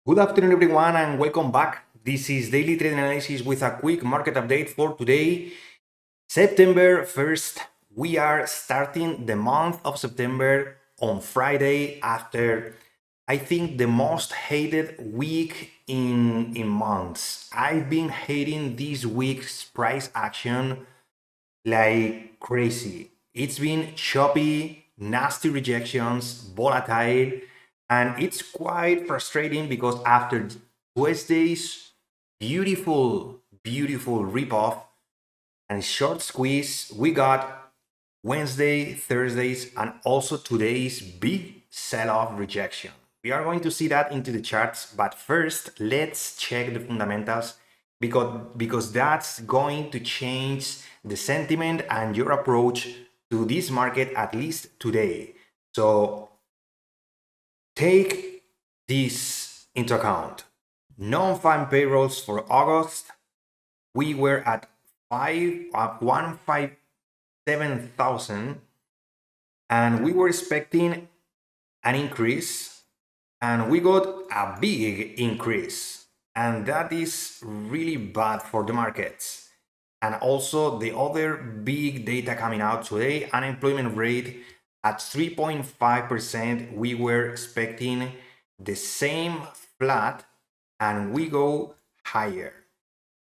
Good afternoon, everyone, and welcome back. This is Daily Trading Analysis with a quick market update for today, September 1st. We are starting the month of September on Friday after, I think, the most hated week in months. I've been hating this week's price action like crazy. It's been choppy, nasty rejections, volatile, and it's quite frustrating because after Tuesday's beautiful rip-off and short squeeze, we got Wednesday, Thursdays, and also today's big sell-off rejection. We are going to see that into the charts, but first, let's check the fundamentals because that's going to change the sentiment and your approach to this market, at least today. So take this into account. Non-farm payrolls for August, we were at 157,000, and we were expecting an increase, and we got a big increase, and that is really bad for the markets. And also the other big data coming out today, unemployment rate at 3.5%. We were expecting the same flat, and we go higher.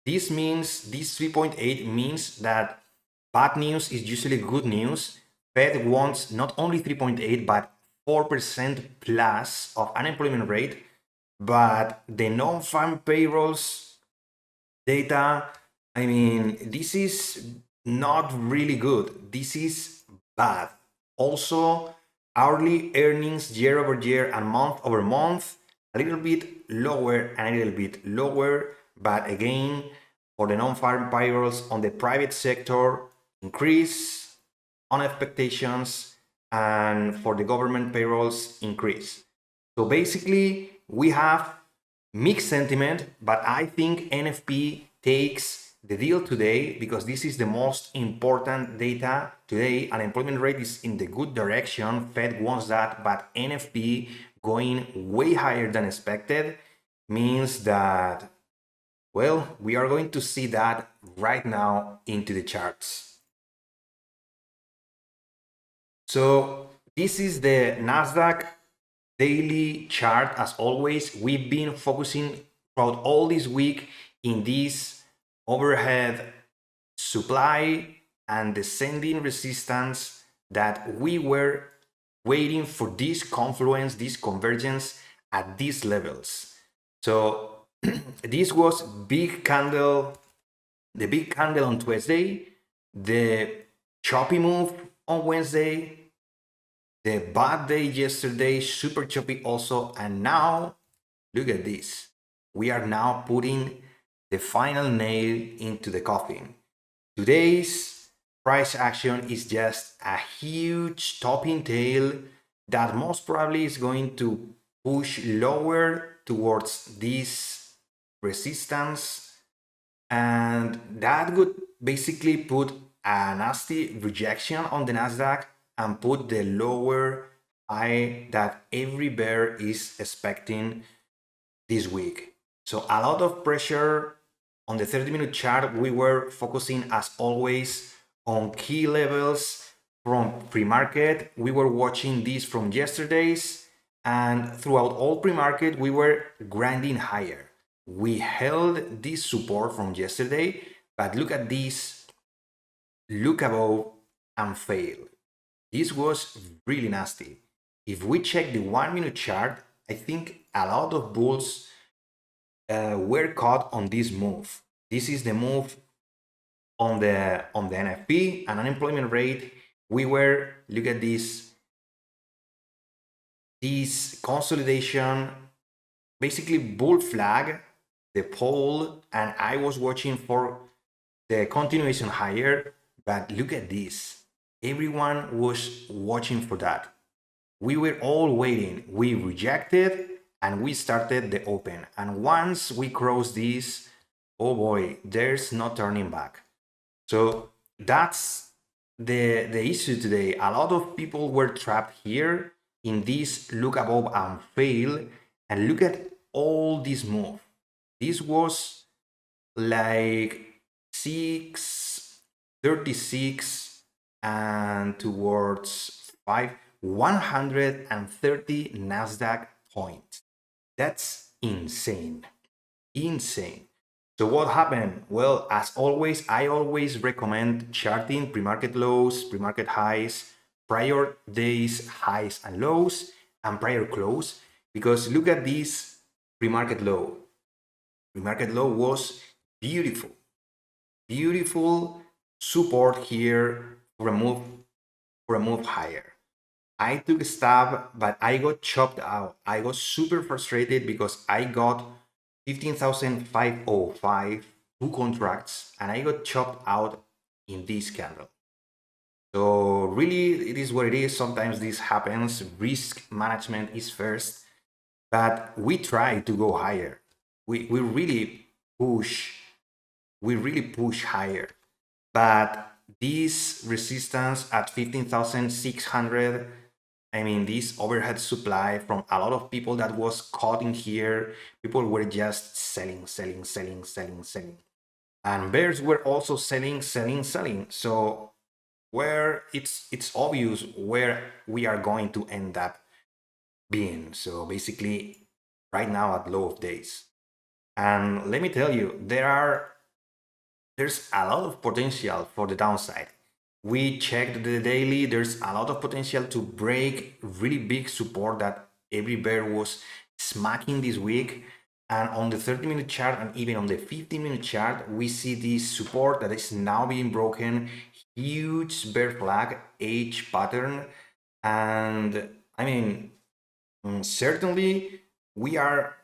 This means, this 3.8 means that bad news is usually good news. Fed wants not only 3.8 but 4% plus of unemployment rate, but the non-farm payrolls data, I mean, this is not really good. This is bad. Also, hourly earnings year over year and month over month, a little bit lower and a little bit lower, but again, for the non-farm payrolls on the private sector, increase on expectations, and for the government payrolls, increase. So basically, we have mixed sentiment, but I think NFP takes the deal today because this is the most important data today. Unemployment rate is in the good direction. Fed wants that, but NFP going way higher than expected means that, well, we are going to see that right now into the charts. So this is the Nasdaq daily chart. As always, we've been focusing throughout all this week in this overhead supply and descending resistance that we were waiting for this confluence, this convergence at these levels. So this was big candle, the big candle on Tuesday, the choppy move on Wednesday, the bad day yesterday, super choppy also, and now look at this. We are now putting the final nail into the coffin. Today's price action is just a huge topping tail that most probably is going to push lower towards this resistance, and that would basically put a nasty rejection on the Nasdaq and put the lower high that every bear is expecting this week. So a lot of pressure on the 30-minute chart. We were focusing, as always, on key levels from pre-market. We were watching this from yesterday's, and throughout all pre-market, we were grinding higher. We held this support from yesterday, but look at this, look above and fail. This was really nasty. If we check the 1-minute chart, I think a lot of bulls were caught on this move. This is the move on the NFP and unemployment rate. We were, look at this consolidation, basically bull flag, the pole, and I was watching for the continuation higher, but look at this. Everyone was watching for that. We were all waiting. We rejected and we started the open. And once we crossed this, oh boy, there's no turning back. So that's the issue today. A lot of people were trapped here in this look above and fail. And look at all this move. This was like 636 and towards 130 Nasdaq points. That's insane. Insane. So what happened? Well, as always, I always recommend charting pre-market lows, pre-market highs, prior days highs and lows, and prior close, because look at this pre-market low. Pre-market low was beautiful. Beautiful support here for a move higher. I took a stab, but I got chopped out. I got super frustrated because I got 15,505 two contracts and I got chopped out in this candle. So really, it is what it is. Sometimes this happens. Risk management is first, but we try to go higher. We really push higher, but this resistance at 15,600, I mean, this overhead supply from a lot of people that was caught in here, people were just selling, and bears were also selling. So where it's obvious where we are going to end up being. So basically right now at low of days. And let me tell you, there's a lot of potential for the downside. We checked the daily, there's a lot of potential to break really big support that every bear was smacking this week. And on the 30-minute chart and even on the 15-minute chart, we see this support that is now being broken. Huge bear flag, H pattern. And I mean, certainly we are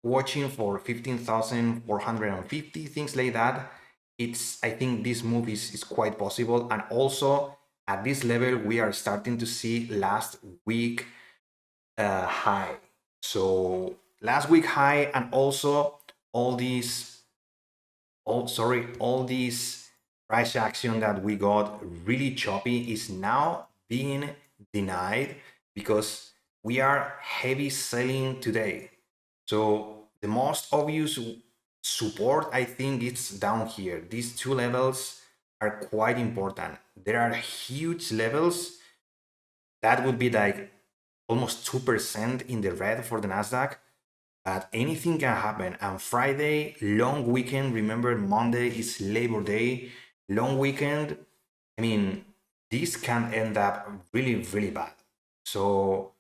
watching for 15,450, things like that. I think this move is quite possible. And also at this level, we are starting to see last week high. So last week high, and also all these price action that we got really choppy is now being denied because we are heavy selling today. So the most obvious support, I think, it's down here. These two levels are quite important. There are huge levels that would be like almost 2% in the red for the Nasdaq, but anything can happen. And Friday, long weekend, remember Monday is Labor Day, long weekend. I mean, this can end up really, really bad. So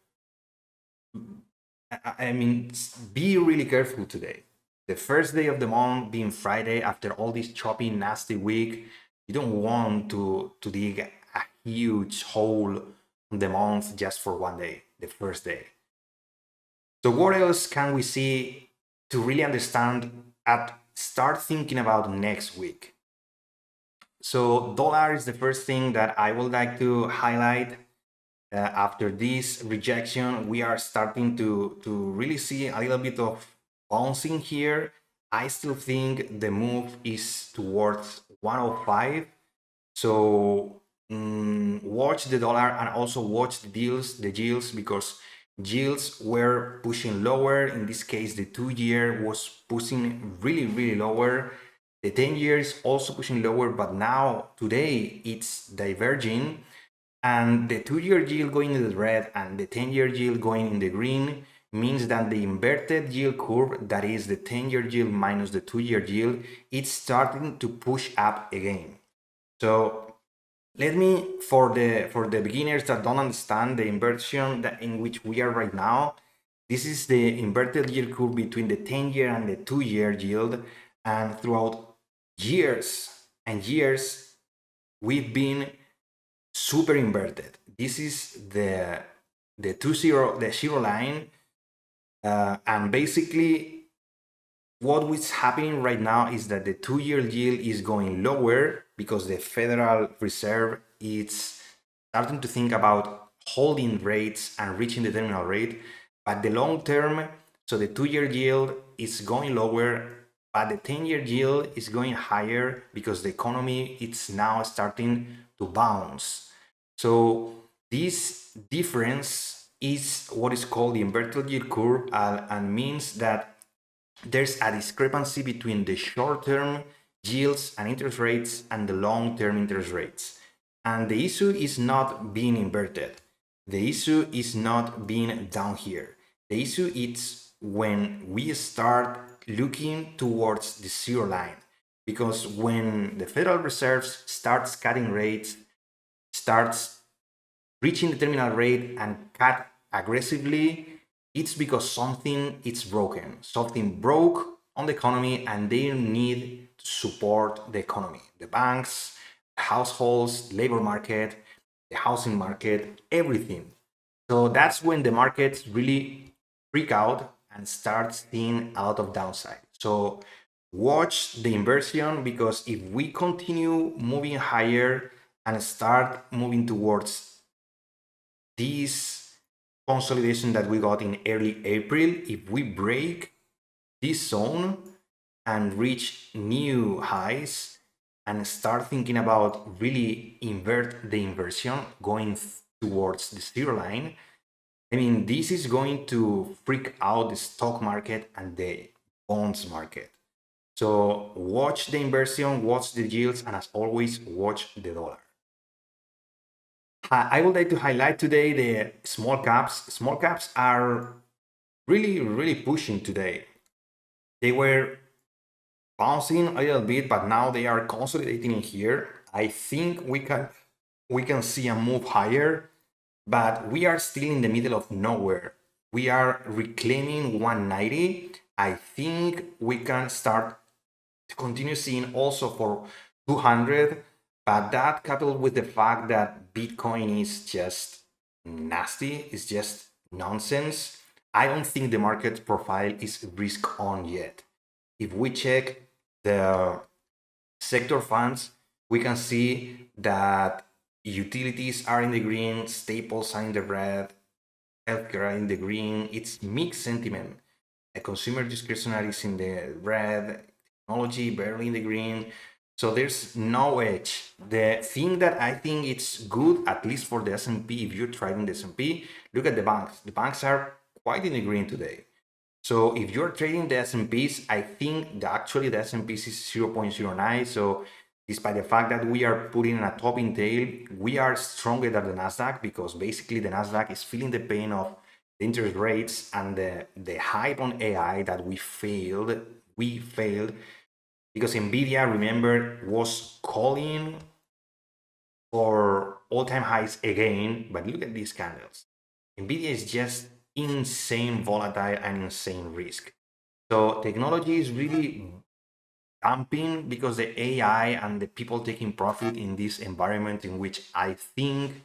I mean, be really careful today. The first day of the month being Friday, after all this choppy, nasty week, you don't want to dig a huge hole in the month just for one day, the first day. So what else can we see to really understand and start thinking about next week? So dollar is the first thing that I would like to highlight. After this rejection, we are starting to really see a little bit of bouncing here. I still think the move is towards 105. So watch the dollar and also watch the yields, because yields were pushing lower. In this case, the 2-year was pushing really, really lower. The 10-year is also pushing lower, but now today it's diverging. And the 2-year yield going in the red and the 10-year yield going in the green means that the inverted yield curve, that is the 10-year yield minus the 2-year yield, it's starting to push up again. So let me, for the beginners that don't understand the inversion that in which we are right now, this is the inverted yield curve between the 10-year and the 2-year yield. And throughout years and years, we've been super inverted. This is the zero line, and basically what is happening right now is that the 2-year yield is going lower because the Federal Reserve is starting to think about holding rates and reaching the terminal rate. But the long term, so the 2-year yield is going lower, but the 10-year yield is going higher because the economy is now starting to bounce. So this difference is what is called the inverted yield curve, and means that there's a discrepancy between the short-term yields and interest rates and the long-term interest rates. And the issue is not being inverted. The issue is not being down here. The issue is when we start looking towards the zero line. Because when the Federal Reserve starts cutting rates, starts reaching the terminal rate and cut aggressively, it's because something is broken. Something broke on the economy and they need to support the economy. The banks, households, labor market, the housing market, everything. So that's when the markets really freak out and start seeing a lot of downside. So watch the inversion, because if we continue moving higher and start moving towards this consolidation that we got in early April, if we break this zone and reach new highs and start thinking about really invert the inversion going towards the zero line, I mean, this is going to freak out the stock market and the bonds market. So watch the inversion, watch the yields, and as always, watch the dollar. I would like to highlight today the small caps. Small caps are really pushing today. They were bouncing a little bit, but now they are consolidating in here. I think we can see a move higher, but we are still in the middle of nowhere. We are reclaiming 190. I think we can start to continue seeing also for 200, but that coupled with the fact that Bitcoin is just nasty, is just nonsense, I don't think the market profile is risk on yet. If we check the sector funds, we can see that utilities are in the green, staples are in the red, healthcare are in the green. It's mixed sentiment. A consumer discretionary is in the red, technology barely in the green. So there's no edge. The thing that I think it's good, at least for the S&P, if you're trading the S&P, look at the banks. The banks are quite in the green today. So if you're trading the S&Ps, I think actually the S&Ps is 0.09. So despite the fact that we are putting a top in tail, we are stronger than the Nasdaq, because basically the Nasdaq is feeling the pain of the interest rates and the hype on AI that we failed. Because Nvidia, remember, was calling for all-time highs again, but look at these candles. Nvidia is just insane volatile and insane risk. So technology is really dumping because the AI and the people taking profit in this environment, in which I think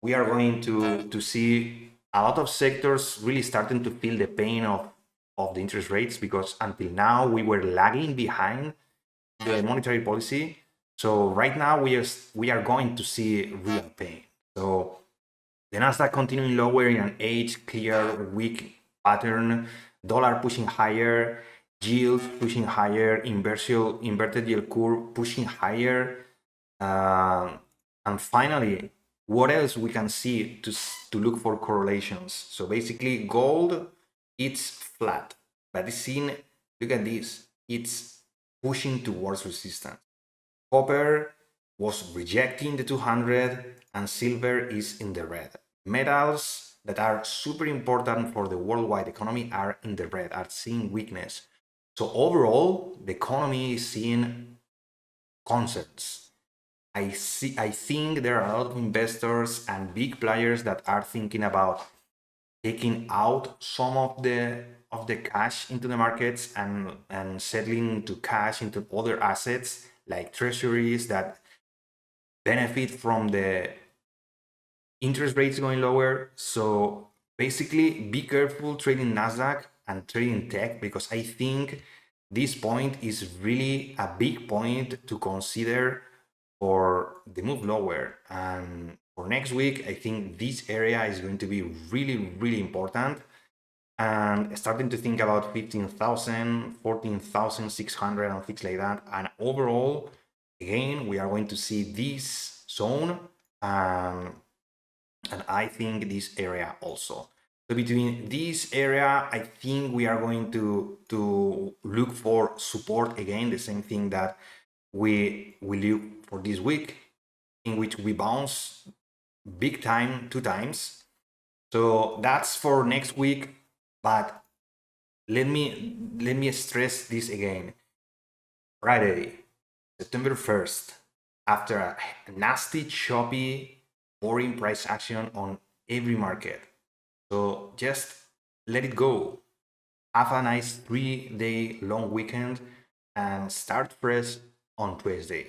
we are going to see a lot of sectors really starting to feel the pain of the interest rates, because until now we were lagging behind the monetary policy. So right now we are going to see real pain. So the Nasdaq continuing lower in an age clear weak pattern, dollar pushing higher, yield pushing higher, inverted yield curve pushing higher, and finally, what else we can see to look for correlations? So basically, gold, it's flat, but it's seen. Look at this; it's pushing towards resistance. Copper was rejecting the 200, and silver is in the red. Metals that are super important for the worldwide economy are in the red, are seeing weakness. So overall, the economy is seeing concerns. I think there are a lot of investors and big players that are thinking about taking out some of the cash into the markets and settling to cash into other assets like treasuries that benefit from the interest rates going lower. So basically, be careful trading Nasdaq and trading tech, because I think this point is really a big point to consider for the move lower. And for next week, I think this area is going to be really important. And starting to think about 15,000, 14,600 and things like that. And overall, again, we are going to see this zone and I think this area also. So between this area, I think we are going to look for support again, the same thing that we look for this week, in which we bounce big time 2 times. So that's for next week, but let me stress this again. Friday, September 1st, after a nasty, choppy, boring price action on every market. So just let it go. Have a nice 3-day long weekend and start fresh on Tuesday.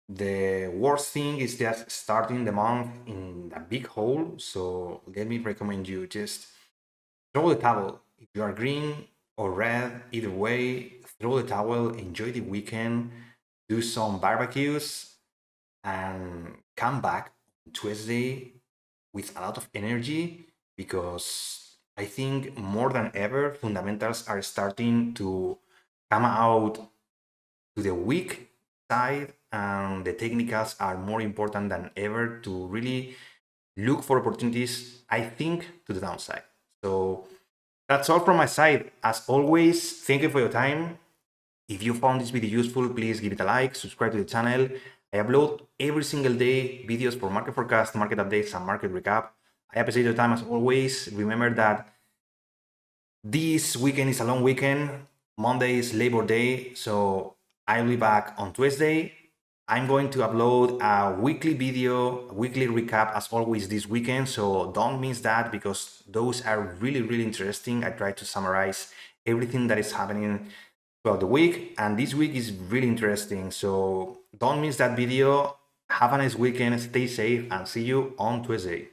The worst thing is just starting the month in a big hole. So let me recommend you just throw the towel. If you are green or red, either way, throw the towel, enjoy the weekend, do some barbecues, and come back Tuesday with a lot of energy, because I think more than ever, fundamentals are starting to come out to the weak side, and the technicals are more important than ever to really look for opportunities, I think, to the downside. So that's all from my side. As always, thank you for your time. If you found this video useful, please give it a like, subscribe to the channel. I upload every single day videos for market forecast, market updates, and market recap. I appreciate your time as always. Remember that this weekend is a long weekend. Monday is Labor Day, so I'll be back on Tuesday. I'm going to upload a weekly video, a weekly recap as always this weekend, so don't miss that, because those are really, really interesting. I try to summarize everything that is happening throughout the week, and this week is really interesting, so don't miss that video. Have a nice weekend, stay safe, and see you on Tuesday.